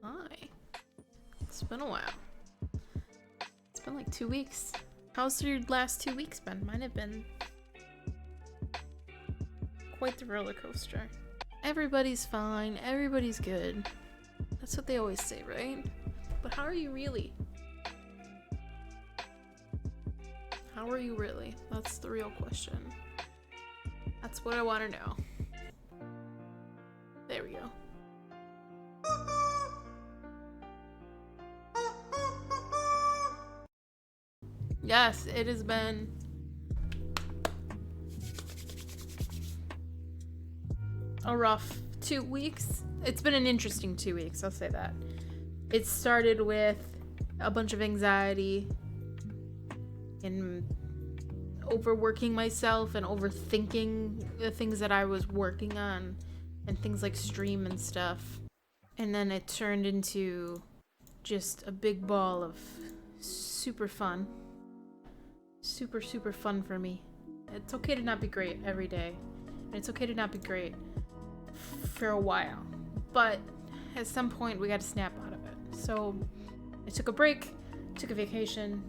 Hi. It's been a while. It's been like 2 weeks. How's your last 2 weeks been? Mine have been quite the roller coaster. Everybody's fine. Everybody's good. That's what they always say, right? But how are you really? How are you really? That's the real question. That's what I want to know. There we go. Yes, it has been a rough 2 weeks. It's been an interesting 2 weeks, I'll say that. It started with a bunch of anxiety and overworking myself and overthinking the things that I was working on and things like stream and stuff. And then it turned into just a big ball of super fun. Super fun for me. It's okay to not be great every day. And it's okay to not be great for a while. But at some point we got to snap out of it. So I took a break, took a vacation,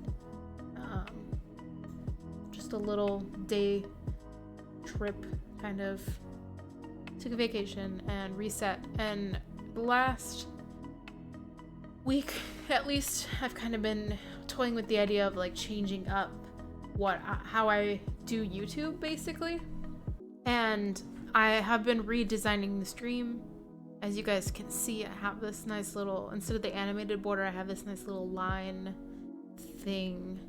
just a little day trip kind of. Took a vacation and reset. And the last week at least I've kind of been toying with the idea of like changing up how I do YouTube basically. And I have been redesigning the stream. As you guys can see, I have this nice little, instead of the animated border, I have this nice little line thing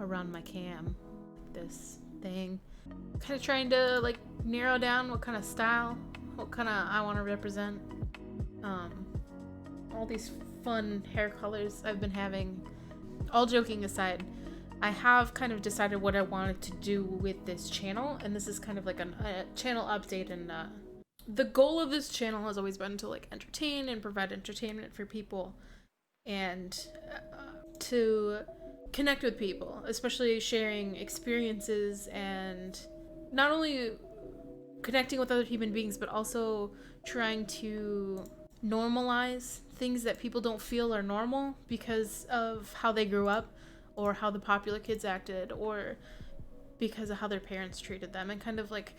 around my cam. This thing. Kind of trying to like narrow down what kind of style, what kind of I want to represent. All these fun hair colors I've been having. All joking aside, I have kind of decided what I wanted to do with this channel, and this is kind of like a channel update. And the goal of this channel has always been to like entertain and provide entertainment for people, and to connect with people, especially sharing experiences and not only connecting with other human beings, but also trying to normalize things that people don't feel are normal because of how they grew up, or how the popular kids acted, or because of how their parents treated them. And kind of like,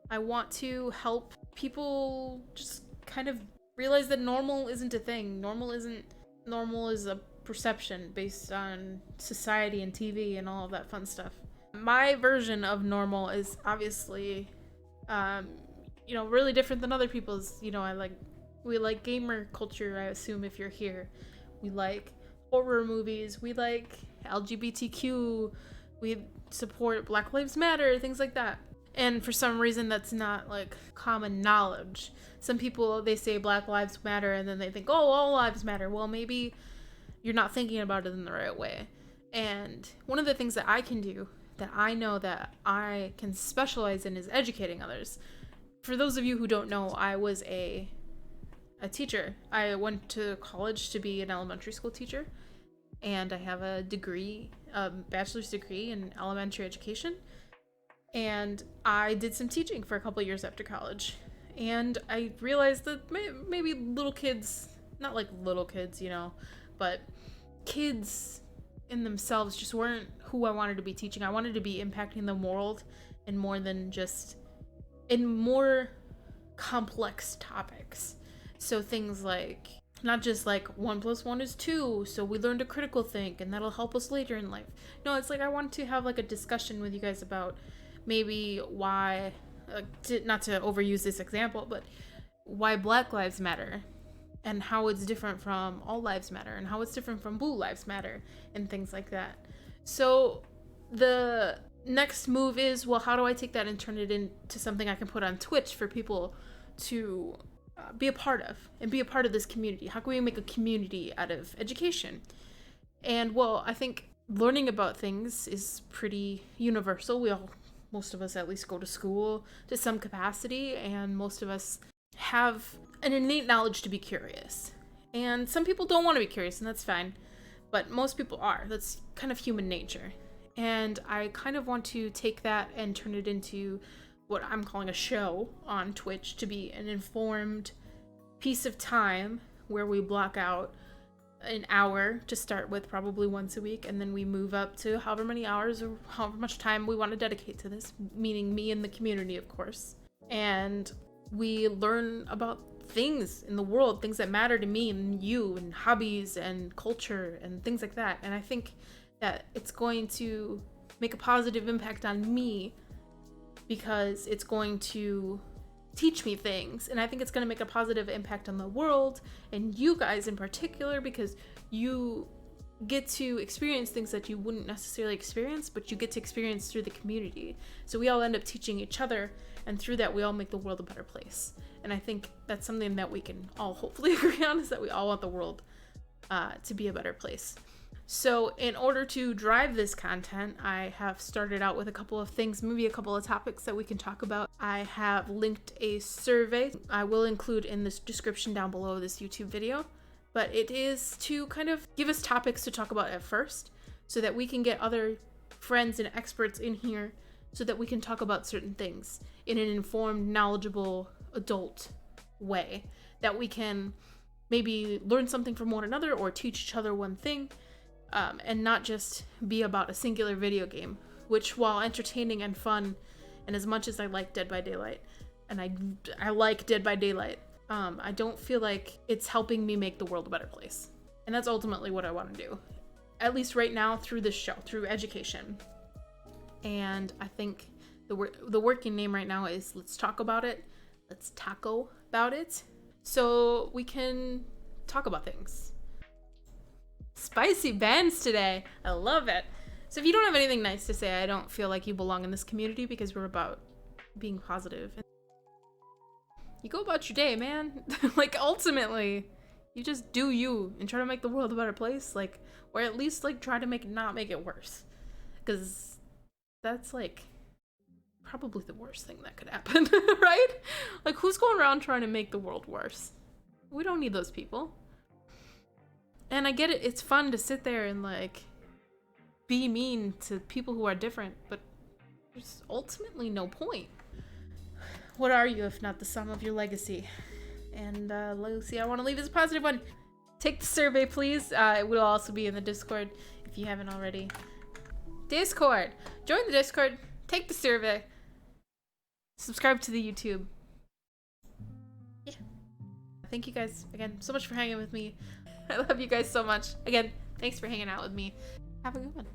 I want to help people just kind of realize that normal isn't a thing. Normal is a perception based on society and TV and all of that fun stuff. My version of normal is obviously, really different than other people's. We like gamer culture, I assume, if you're here. We like horror movies. We like LGBTQ. We support Black Lives Matter, things like that. And for some reason, that's not like common knowledge. Some people, they say Black Lives Matter and then they think, oh, all lives matter. Well, maybe you're not thinking about it in the right way. And one of the things that I can do, that I know that I can specialize in, is educating others. For those of you who don't know, I was a teacher. I went to college to be an elementary school teacher, and I have a degree, a bachelor's degree in elementary education. And I did some teaching for a couple years after college. And I realized that maybe little kids, not like little kids, but kids in themselves just weren't who I wanted to be teaching. I wanted to be impacting the world in more complex topics. So things like, not just like 1 + 1 is 2, so we learn to critical think and that'll help us later in life. No, it's like I want to have like a discussion with you guys about maybe why, not to overuse this example, but why Black Lives Matter and how it's different from All Lives Matter and how it's different from Blue Lives Matter and things like that. So the next move is, well, how do I take that and turn it into something I can put on Twitch for people to be a part of and be a part of this community? How can we make a community out of education? And well, I think learning about things is pretty universal. Most of us at least go to school to some capacity, and most of us have an innate knowledge to be curious. And some people don't want to be curious, and that's fine, but most people are. That's kind of human nature. And I kind of want to take that and turn it into what I'm calling a show on Twitch, to be an informed piece of time where we block out an hour to start with, probably once a week, and then we move up to however many hours or however much time we want to dedicate to this, meaning me and the community, of course. And we learn about things in the world, things that matter to me and you, and hobbies and culture and things like that. And I think that it's going to make a positive impact on me because it's going to teach me things, and I think it's going to make a positive impact on the world and you guys in particular, because you get to experience things that you wouldn't necessarily experience, but you get to experience through the community. So we all end up teaching each other, and through that we all make the world a better place. And I think that's something that we can all hopefully agree on, is that we all want the world to be a better place. So in order to drive this content, I have started out with a couple of things, maybe a couple of topics that we can talk about. I have linked a survey I will include in this description down below this YouTube video, but it is to kind of give us topics to talk about at first so that we can get other friends and experts in here so that we can talk about certain things in an informed, knowledgeable, adult way, that we can maybe learn something from one another or teach each other one thing. And not just be about a singular video game, which, while entertaining and fun, and as much as I like Dead by Daylight, and I like Dead by Daylight, I don't feel like it's helping me make the world a better place. And that's ultimately what I want to do, at least right now, through this show, through education. And I think the working name right now is Let's Talk About It. Let's taco about it, so we can talk about things. Spicy bands today. I love it. So if you don't have anything nice to say, I don't feel like you belong in this community, because we're about being positive. You go about your day, man. Like, ultimately, you just do you and try to make the world a better place. Like, or at least, like, try to not make it worse. Because that's, like, probably the worst thing that could happen, right? Like, who's going around trying to make the world worse? We don't need those people. And I get it, it's fun to sit there and, like, be mean to people who are different, but there's ultimately no point. What are you if not the sum of your legacy? And legacy I want to leave is a positive one. Take the survey, please. It will also be in the Discord if you haven't already. Discord! Join the Discord, take the survey, subscribe to the YouTube. Yeah. Thank you guys, again, so much for hanging with me. I love you guys so much. Again, thanks for hanging out with me. Have a good one.